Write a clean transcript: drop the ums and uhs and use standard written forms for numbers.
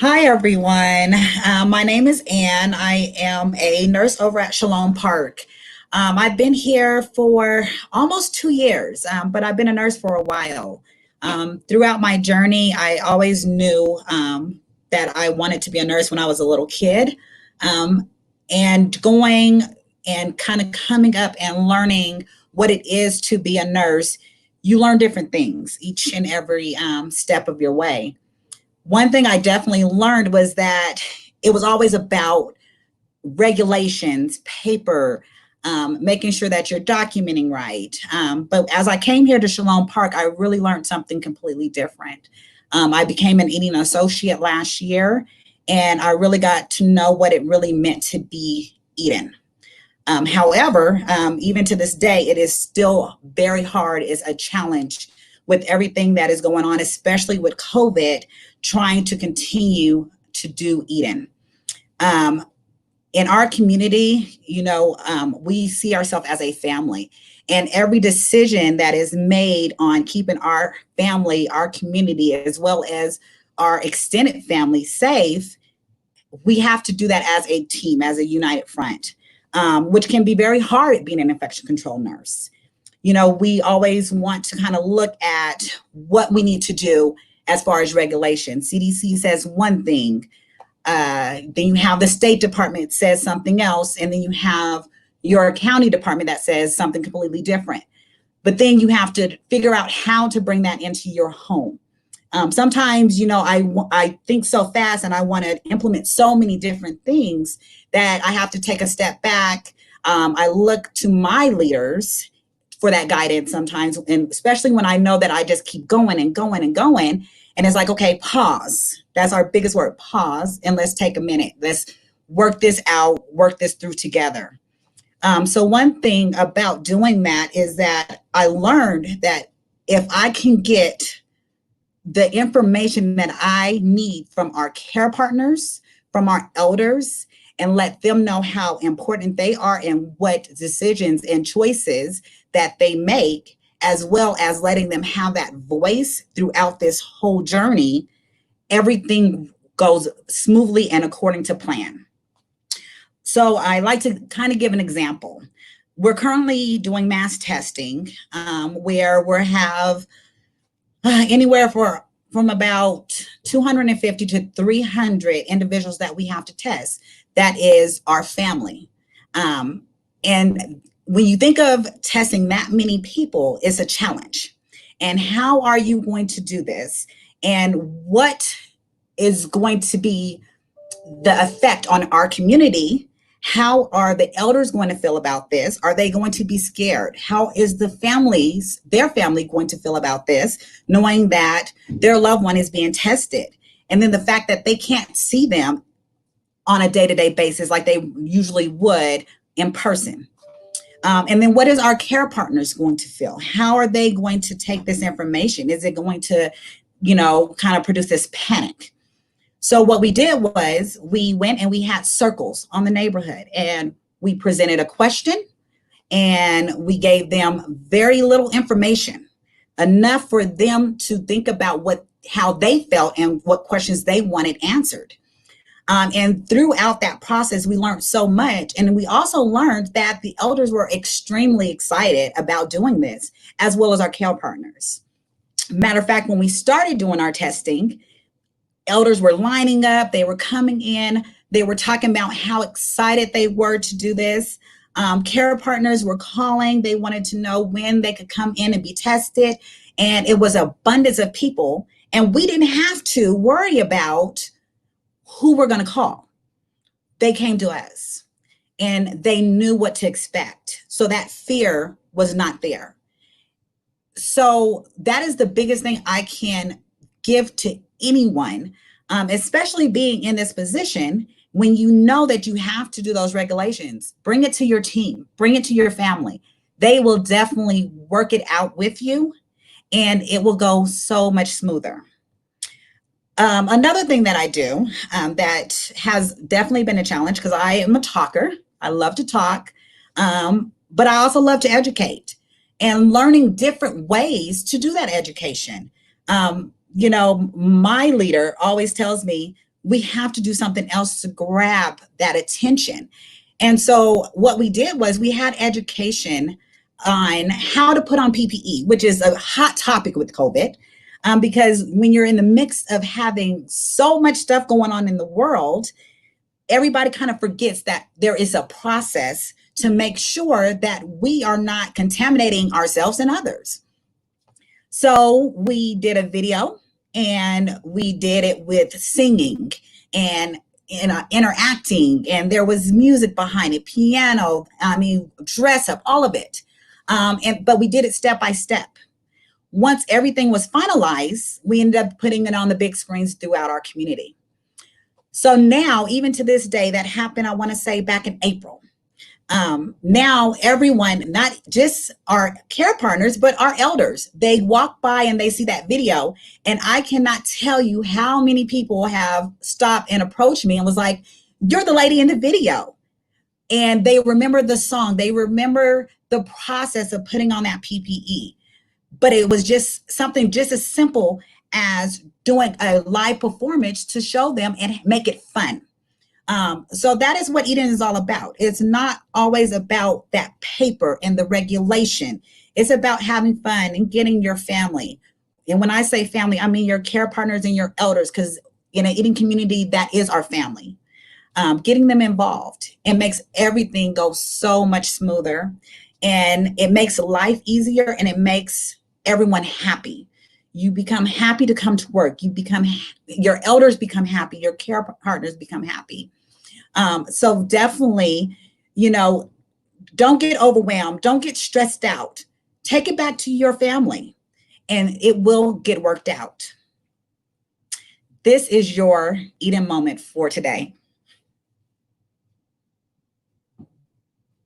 Hi, everyone. My name is Ann. I am a nurse over at Shalom Park. I've been here for almost 2 years, but I've been a nurse for a while. Throughout my journey, I always knew that I wanted to be a nurse when I was a little kid. Um, and going and kind of coming up and learning what it is to be a nurse, you learn different things each and every step of your way. One thing I definitely learned was that it was always about regulations, paper, making sure that you're documenting right. But as I came here to Shalom Park, I really learned something completely different. I became an eating associate last year, and I really got to know what it really meant to be eaten. However, even to this day, it is still very hard. It's a challenge with everything that is going on, especially with COVID, trying to continue to do Eden. Um, in our community, we see ourselves as a family, and every decision that is made on keeping our family, our community, as well as our extended family safe, we have to do that as a team, as a united front, which can be very hard being an infection control nurse. We always want to kind of look at what we need to do as far as regulation. CDC says one thing, then you have the State Department says something else, and then you have your county department that says something completely different. But then you have to figure out how to bring that into your home. Sometimes, I think so fast and I want to implement so many different things that I have to take a step back. I look to my leaders for that guidance sometimes, and especially when I know that I just keep going and going and going. And it's like, okay, pause. That's our biggest word, pause, and let's take a minute. Let's work this out, work this through together. So one thing about doing that is that I learned that if I can get the information that I need from our care partners, from our elders, and let them know how important they are and what decisions and choices that they make, as well as letting them have that voice throughout this whole journey, everything goes smoothly and according to plan. So I like to kind of give an example. We're currently doing mass testing, where we have anywhere from about 250 to 300 individuals that we have to test. That is our family. And when you think of testing that many people, it's a challenge. And how are you going to do this? And what is going to be the effect on our community? How are the elders going to feel about this? Are they going to be scared? How is their family going to feel about this, knowing that their loved one is being tested? And then the fact that they can't see them on a day-to-day basis like they usually would in person. And then what is our care partners going to feel? How are they going to take this information? Is it going to, kind of produce this panic? So what we did was we went and we had circles on the neighborhood, and we presented a question, and we gave them very little information, enough for them to think about how they felt and what questions they wanted answered. And throughout that process, we learned so much. And we also learned that the elders were extremely excited about doing this, as well as our care partners. Matter of fact, when we started doing our testing, elders were lining up, they were coming in, they were talking about how excited they were to do this. Care partners were calling, they wanted to know when they could come in and be tested. And it was abundance of people. And we didn't have to worry about who we're going to call. They came to us and they knew what to expect. So that fear was not there. So that is the biggest thing I can give to anyone, especially being in this position, when you know that you have to do those regulations. Bring it to your team, bring it to your family. They will definitely work it out with you, and it will go so much smoother. Another thing that I do that has definitely been a challenge, because I am a talker. I love to talk, but I also love to educate, and learning different ways to do that education. My leader always tells me, we have to do something else to grab that attention. And so what we did was we had education on how to put on PPE, which is a hot topic with COVID, because when you're in the mix of having so much stuff going on in the world, everybody kind of forgets that there is a process to make sure that we are not contaminating ourselves and others. So we did a video, and we did it with singing and interacting, and there was music behind it, piano, dress up, all of it. But we did it step by step. Once everything was finalized, we ended up putting it on the big screens throughout our community. So now, even to this day, that happened, I want to say back in April. Now everyone, not just our care partners, but our elders, they walk by and they see that video. And I cannot tell you how many people have stopped and approached me and was like, "You're the lady in the video." And they remember the song. They remember the process of putting on that PPE. But it was just something just as simple as doing a live performance to show them and make it fun. So that is what Eden is all about. It's not always about that paper and the regulation. It's about having fun and getting your family. And when I say family, I mean your care partners and your elders, because in an Eden community, that is our family. Getting them involved, it makes everything go so much smoother, and it makes life easier, and it makes everyone happy. You become happy to come to work. Your elders become happy. Your care partners become happy. So definitely, don't get overwhelmed. Don't get stressed out. Take it back to your family, and it will get worked out. This is your Eden moment for today.